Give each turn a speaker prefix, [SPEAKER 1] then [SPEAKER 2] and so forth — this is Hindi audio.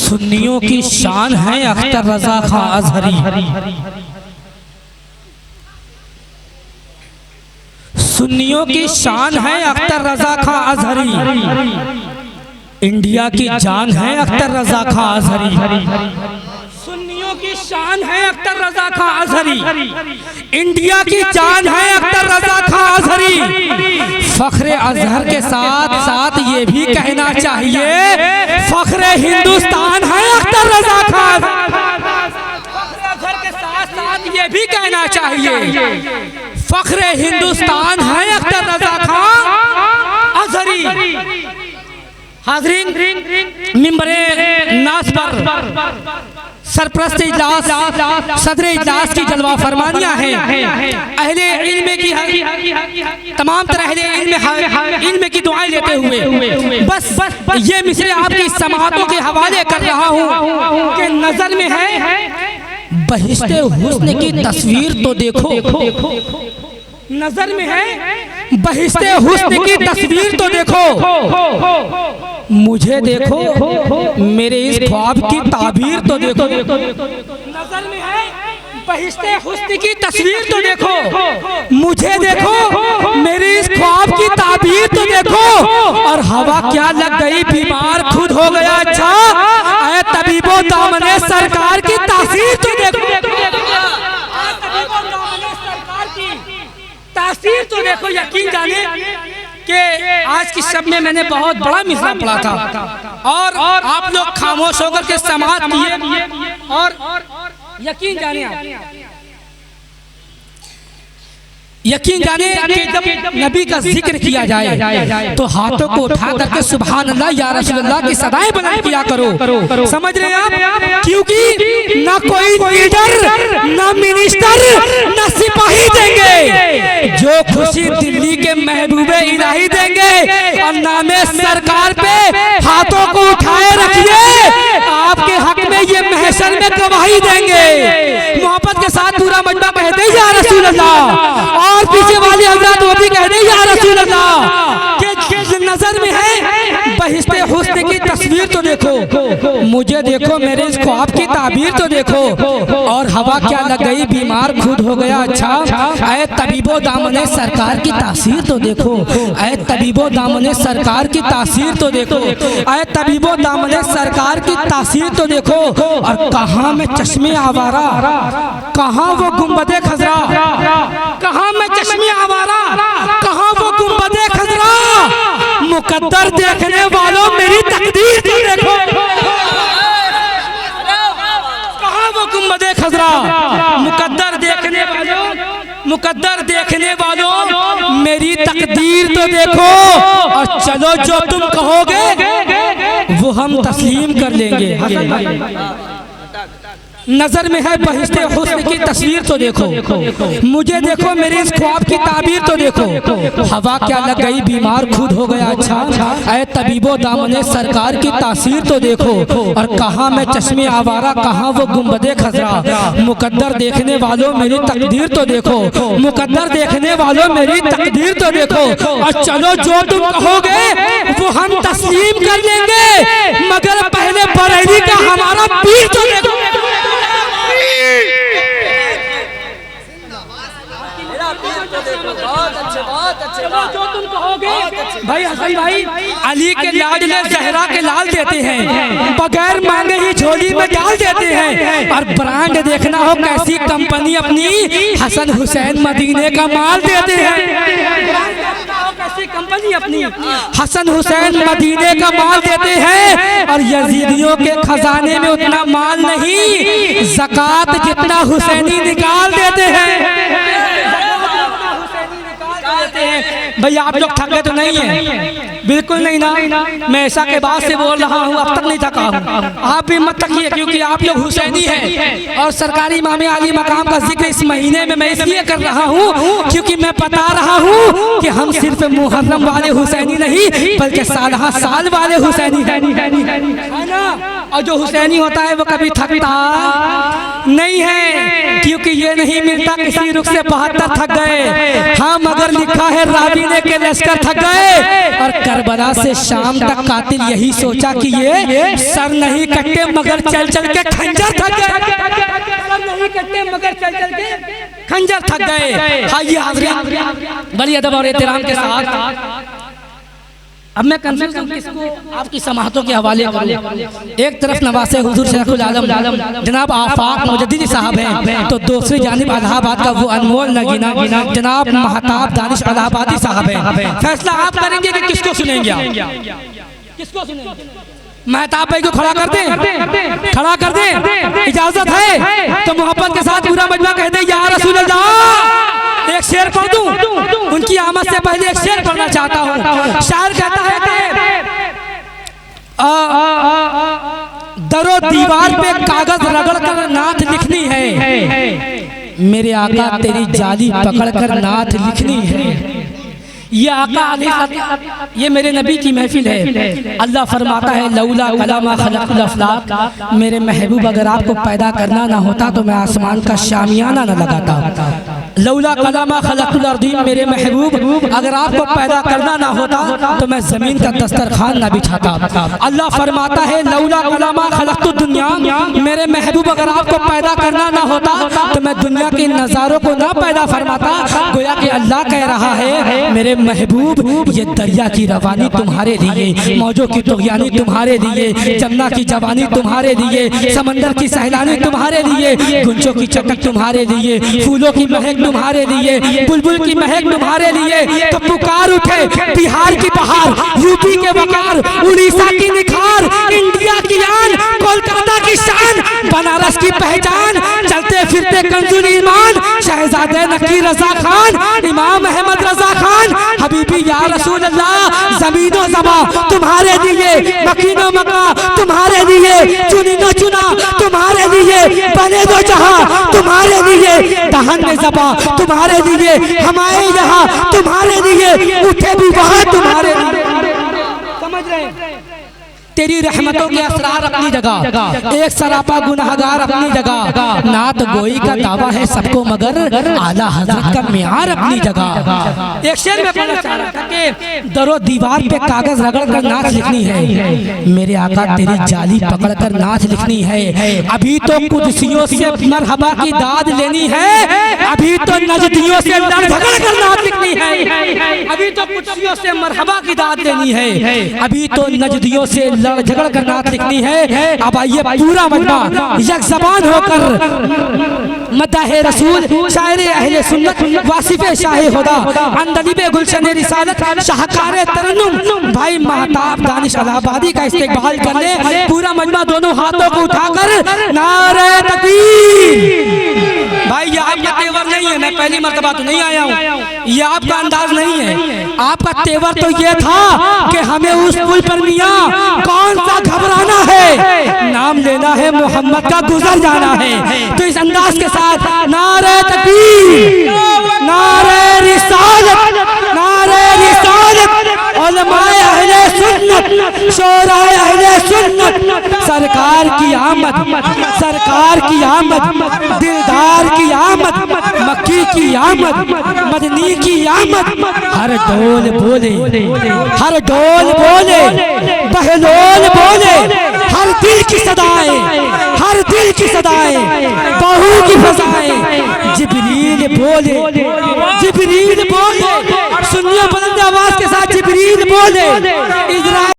[SPEAKER 1] सुन्नियों की शान है अख्तर रजा खां अजहरी। सुन्नियों की शान है अख्तर रजा खां अजहरी। इंडिया की जान है अख्तर रजा खां अजहरी। सुन्नियों की शान है अख्तर रजा खां अजहरी। इंडिया की जान है अख्तर रजा खां अजहरी। फख्रे अजहर के साथ साथ ये भी कहना चाहिए फख्रे हिंदुस्तान है अख्तर रजा खां। फख्रे अजहर के साथ साथ ये भी कहना चाहिए फख्रे हिंदुस्तान है अख्तर रजा खां अजहरी। हाज़रीन, मिंबरे नास पर सरप्रस्त इजलास सदर इजलास की जलवा फरमानियाँ हैं। अहले इल्म की तमाम तरह अहले इल्म की दुआएं लेते हुए बस ये मिसरे आपकी समातों के हवाले कर रहा हूँ कि नजर में है बहिश्ते हुस्न की तस्वीर तो देखो। नजर में है बहिश्ते हुस्न की तस्वीर तो देखो। मुझे देखो मेरे इस ख्वाब की ताबीर तो देखो। नजर में है बहिश्ते हुस्न की तस्वीर तो देखो। मुझे देखो मेरी इस ख्वाब की ताबीर तो देखो। और हवा क्या लग गई बीमार खुद हो गया अच्छा। ऐ तबीबो दामने सरकार की तासीर तो देखो। तासीर तो देखो। यकीन जाने कि आज की शब में मैंने बहुत बड़ा मिसरा पढ़ा था और आप लोग खामोश होकर के समाअत किए। और यकीन जाने कि जब नबी का जिक्र किया जाए तो हाथों को उठा करके सुभान अल्लाह या रसूलुल्लाह की सदाएं बुलंद किया करो। समझ रहे हैं आप? क्योंकि ना कोई लीडर, ना मिनिस्टर, ना सिपाही देंगे जो खुशी दिल्ली के महबूबे इलाही देंगे। और नामे सरकार पे हाथों को उठाए रखिए आपके हक में ये महशर में गवाही देंगे। मोहब्बत के साथ पूरा मजमा कह दे या रसूल अल्लाह। और पीछे वाले हजरत वो भी कह दे या रसूल अल्लाह। कि नजर में है बहिश्ते हुस्न की तस्वीर तो देखो। मुझे देखो मेरे इस ख्वाब की ताबीर तो देखो। और हवा क्या लग गई बीमार खुद हो गया अच्छा। ऐ तबीबो दामने सरकार की तासीर तो देखो। ऐ तबीबो दामने सरकार की तासीर तो देखो। ऐ तबीबो दामने सरकार की तासीर तो देखो। और कहाँ में चश्मे आवारा, कहाँ वो गुंबदे खजरा, कहाँ में चश्मे आवारा, कहाँ वो गुंबदे खजरा। मुकद्दर देखने वालों मेरी तकदीर तो देखो। कहाँ वो गुंबदे खजरा। मुकद्दर देखने वालों मेरी तकदीर तो देखो। और चलो जो तुम कहोगे वो हम तस्लीम कर लेंगे। नजर में है बहिश्ते हुस्न की तस्वीर तो देखो। मुझे देखो मेरी इस ख्वाब की ताबीर तो देखो। हवा क्या लग गई बीमार खुद हो गया अच्छा। ऐ तबीबो दामने सरकार की तासीर तो देखो। और कहाँ मैं चश्मे आवारा, कहाँ वो गुंबदे खजरा। मुकद्दर देखने वालों मेरी तकदीर तो देखो। मुकद्दर देखने वालों मेरी तकदीर तो देखो। और चलो जो तुम कहोगे वो हम तस्लीम कर लेंगे। मगर पहले बरेली का हमारा पीर तो देखो। जो तुम कहोगे भाई हसन भाई अली के लाडले जहरा के लाल देते हैं। बगैर मांगे ही झोली में डाल देते हैं। और ब्रांड देखना हो कैसी कंपनी अपनी हसन हुसैन मदीने का माल देते हैं। कैसी कंपनी अपनी हसन हुसैन मदीने का माल देते हैं। और यजीदियों के खजाने में उतना माल नहीं, ज़कात जितना हुसैनी निकाल देते हैं। भाई आप लोग थके तो नहीं है? बिल्कुल नहीं ना। मैं ऐसा के बाद से बोल रहा हूँ, अब तक नहीं थका हूँ। आप भी मत थकिए क्योंकि आप लोग हुसैनी हैं। और सरकारी इमाम आली मकाम का जिक्र इस महीने में मैं इसलिए कर रहा हूँ क्योंकि मैं बता रहा हूँ कि हम सिर्फ मुहर्रम वाले हुसैनी नहीं बल्कि सालहा साल वाले हुसैनी है ना। और जो हुसैनी होता है वो कभी थकता नहीं है क्योंकि ये नहीं मिलता किसी रुख से 72 थक गए। हाँ मगर लिखा है रावी ने के लश्कर थक गए और करबला से शाम तक कातिल यही सोचा कि ये सर नहीं कट्टे मगर चल चल के खंजर थक गए, सर नहीं कट्टे मगर चल चल के खंजर थक गए। हाँ ये हाज़रीन बड़ी अदब और एहतराम के साथ अब मैं कंफ्यूज हूं किसको आपकी समाहतों के हवाले करूं। एक तरफ नवासे हुजूर शेखुल आलम जनाब आफाक मुजद्दिदी साहब हैं, तो दूसरी जानिब इलाहाबाद का वो अनमोल नगीना जनाब महताब दानिश इलाहाबादी साहब हैं। फैसला आप करेंगे कि किसको सुनेंगे आप, किसको सुनेंगे? महताब भाई को खड़ा कर दें, खड़ा कर दें, इजाजत है तो मोहब्बत के साथ पूरा मजमा कह दे या रसूल अल्लाह। एक शेर पढ़ दूं, उनकी आमद से पहले एक शेर पढ़ना चाहता हूँ। शायर कहता है दरो दीवार पे कागज रगड़ कर नात लिखनी है, मेरे आका तेरी जाली पकड़ कर नात लिखनी है। ये आका ये मेरे नबी की महफिल है। अल्लाह फरमाता है लौला कलामा खलक़ुल अफ़लाक, मेरे महबूब अगर आपको पैदा करना ना होता तो मैं आसमान का शामियाना न लगाता। लौला कलामा खलक़ुल अर्दीन, मेरे महबूब अगर आपको पैदा करना ना होता तो मैं जमीन का दस्तरखान ना बिछाता। अल्लाह फरमाता है लौला कलामा खलक़तुद दुनिया, मेरे महबूब अगर आपको पैदा करना ना होता तो मैं दुनिया के नज़ारों को ना पैदा फरमाता। गोया कि अल्लाह कह रहा है मेरे महबूब ये दरिया की रवानी तुम्हारे लिए, मौजों की तुग़यानी तुम्हारे लिए, जमुना की जवानी तुम्हारे लिए, समंदर की सहलानी तुम्हारे लिए, गुंजों की चटक तुम्हारे लिए, फूलों की महक तुम्हारे लिए, बुलबुल की महक तुम्हारे लिए। तो पुकार उठे बिहार की बहार, यूपी के वकार, उड़ीसा की निखार, इंडिया की आन, कोलकाता की शान, बनारस की पहचान, चलते फिरते कंजुल ईमान, शहजादे नकी रजा खान, इमाम अहमद रजा खान, हबीबी या रसूल अल्लाह। ज़मीनो ज़मा तुम्हारे लिए, मकीनो मका तुम्हारे लिए, चुनिनो चुना तुम्हारे लिए, बने दो जहां तुम्हारे लिए, दहन में ज़बा तुम्हारे लिए, हमारे यहाँ तुम्हारे लिए, उठे भी वहाँ तुम्हारे लिए। समझ रहे हैं? तेरी रहमतों के असरार अपनी जगह, एक सरापा गुनहगार अपनी जगह, नात गोई का दावा है सबको मगर आला हजरत का मियार अपनी जगह। एक शेर में पढ़ना चाह रहा था कि दरो दीवार पे कागज रगड़ कर नात लिखनी है, मेरे आका तेरी जाली पकड़ कर नात लिखनी है। अभी तो कुदसियों से मरहबा की दाद लेनी है, अभी तो नजदियों से लड़ झगड़ कर नात लिखनी है, अभी तो कुदसियों से मरहबा की दाद लेनी है, अभी तो नजदियों से झगड़ कर नात लिखनी है। अब आइए पूरा मजमा एक जबान होकर मदाहे रसूल, शायर अहले सुन्नत, वासिफे शाहे खुदा, अंदलीबे गुलशन रिसालत, शाहकारे तरन्नुम भाई महताब दानिश इलाहाबादी का इस्तेकबाल कर ले। पूरा मजमा दोनों हाथों को उठाकर नारे तकबीर। भाई ये आपका तेवर नहीं है, मैं पहली मर्तबा तो नहीं आया हूँ, ये आपका अंदाज नहीं है। आपका तेवर तो ये था कि हमें उस पुल पर मियाँ कौन सा घबराना है, नाम लेना है मोहम्मद का गुजर जाना है। तो इस अंदाज के साथ नारे तकबीर, नारे रिसालत, नारे रिसालत, उलमाए अहले सुन्नत, शोराए अहले सुन्नत, सरकार की आमद, सरकार की आमद, दिलदार की आमद, मक्की की आमद, मदनी की आमद। हर ढोल बोले, हर ढोल बोले, बहलोल बोले, हर दिल की सदाएं, हर दिल की सदाएं, बहू की फजाएं। जिब्रील बोले, जिब्रील बोले, सुनिए बुलंद आवाज के साथ जिब्रील बोले, इज़राइल